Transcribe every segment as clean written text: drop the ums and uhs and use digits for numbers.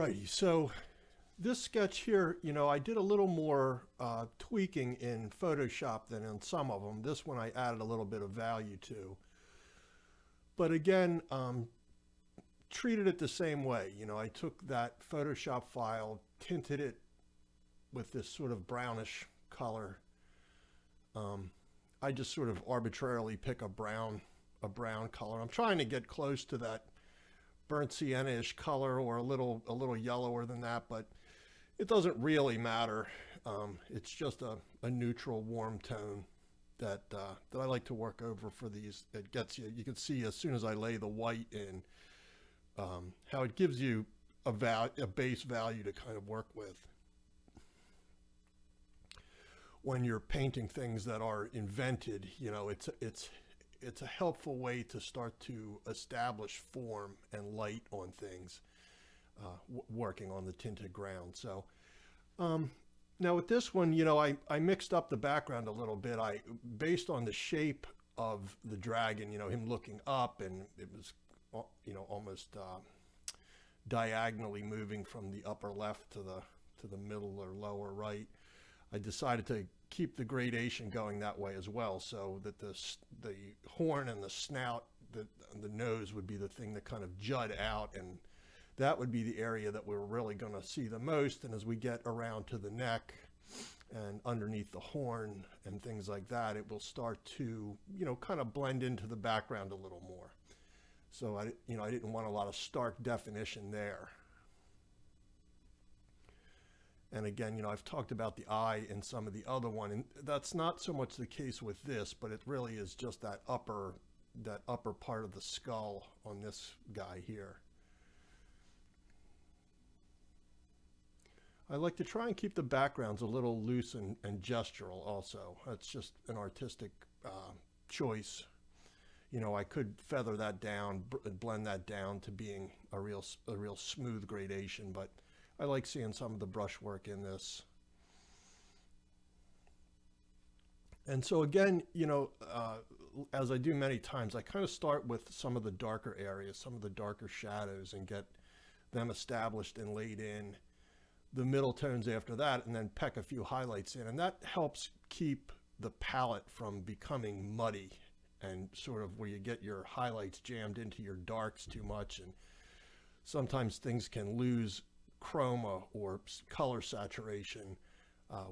Alrighty, so this sketch here, I did a little more tweaking in Photoshop than in some of them. This one I added a little bit of value to. But again, treated it the same way. I took that Photoshop file, tinted it with this sort of brownish color. I just sort of arbitrarily pick a brown color. I'm trying to get close to that burnt sienna-ish color, or a little yellower than that, but it doesn't really matter. It's just a neutral warm tone that I like to work over for these. It gets you can see as soon as I lay the white in, how it gives you a base value to kind of work with when you're painting things that are invented. It's a helpful way to start to establish form and light on things, working on the tinted ground. So now with this one, I mixed up the background a little bit. Based on the shape of the dragon, him looking up, and it was, almost diagonally moving from the upper left to the middle or lower right. I decided to keep the gradation going that way as well, so that the horn and the snout, the nose would be the thing that kind of jut out, and that would be the area that we're really going to see the most. And as we get around to the neck and underneath the horn and things like that, it will start to kind of blend into the background a little more. So I didn't want a lot of stark definition there. And again, I've talked about the eye in some of the other one, and that's not so much the case with this, but it really is just that upper part of the skull on this guy here. I like to try and keep the backgrounds a little loose and gestural also. That's just an artistic choice. I could feather that down, blend that down to being a real smooth gradation, but I like seeing some of the brushwork in this. And so again, as I do many times, I kind of start with some of the darker areas, some of the darker shadows, and get them established and laid in. The middle tones after that, and then peck a few highlights in. And that helps keep the palette from becoming muddy and sort of where you get your highlights jammed into your darks too much. And sometimes things can lose chroma or color saturation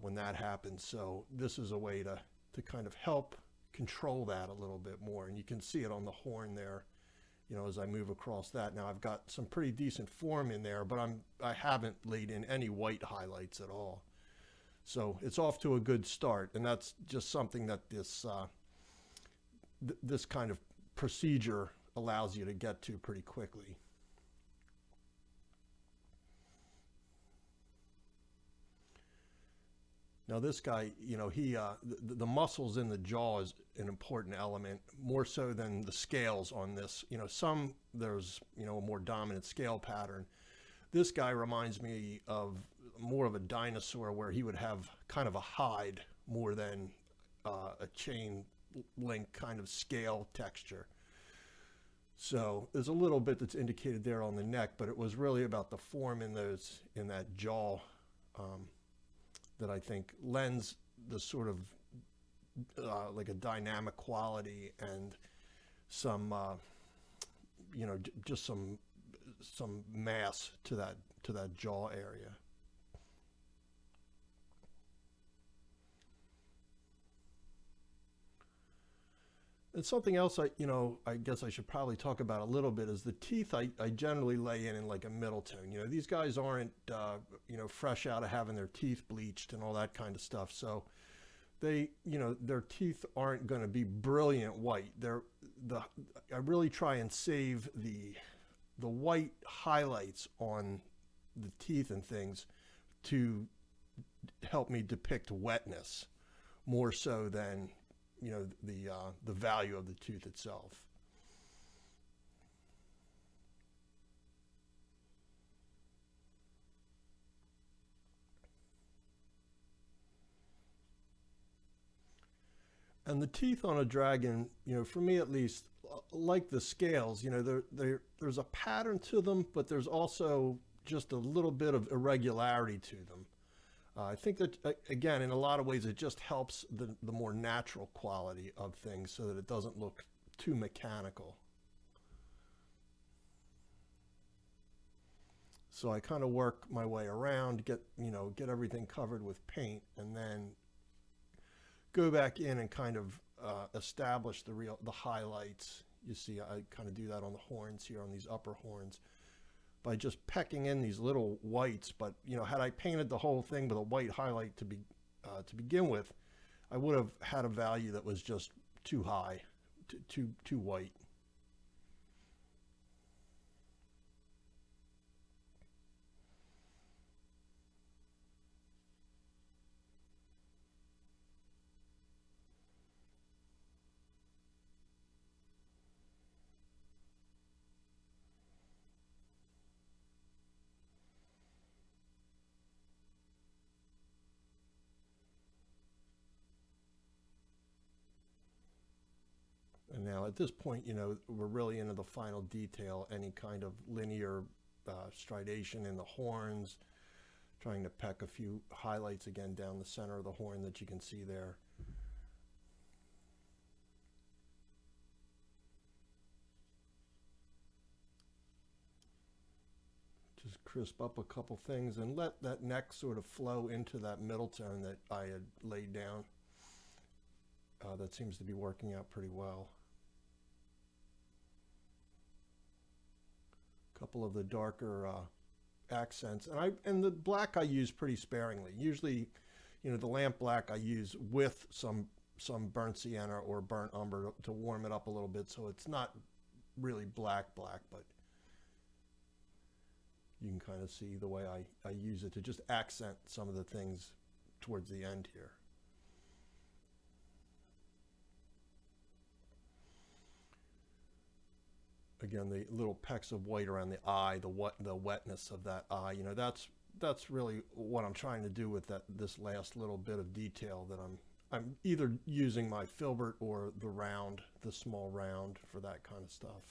when that happens. So this is a way to kind of help control that a little bit more. And you can see it on the horn there, as I move across that. Now I've got some pretty decent form in there, but I haven't laid in any white highlights at all. So it's off to a good start, and that's just something that this kind of procedure allows you to get to pretty quickly. Now this guy, the muscles in the jaw is an important element, more so than the scales on this. There's a more dominant scale pattern. This guy reminds me of more of a dinosaur, where he would have kind of a hide more than a chain link kind of scale texture. So there's a little bit that's indicated there on the neck, but it was really about the form in that jaw that I think lends the sort of like a dynamic quality and some just some mass to that jaw area. And something else I guess I should probably talk about a little bit is the teeth. I generally lay in like a middle tone. These guys aren't fresh out of having their teeth bleached and all that kind of stuff. So they, their teeth aren't going to be brilliant white. I really try and save the white highlights on the teeth and things to help me depict wetness more so than the value of the tooth itself. And the teeth on a dragon, for me at least, like the scales, there's a pattern to them, but there's also, just a little bit of irregularity to them. I think that, again, in a lot of ways, it just helps the more natural quality of things so that it doesn't look too mechanical. So I kind of work my way around, get everything covered with paint, and then go back in and kind of establish the highlights. You see, I kind of do that on the horns here, on these upper horns, by just pecking in these little whites. But had I painted the whole thing with a white highlight to begin with, I would have had a value that was just too high, too white. And now at this point, we're really into the final detail, any kind of linear stridation in the horns, trying to peck a few highlights again down the center of the horn that you can see there. Just crisp up a couple things and let that neck sort of flow into that middle tone that I had laid down. That seems to be working out pretty well. A couple of the darker accents, and the black I use pretty sparingly. Usually, the lamp black I use with some burnt sienna or burnt umber to warm it up a little bit, so it's not really black, but you can kind of see the way I use it to just accent some of the things towards the end here. Again, the little pecks of white around the eye, the wetness of that eye, that's really what I'm trying to do with this last little bit of detail that I'm either using my filbert or the small round for that kind of stuff.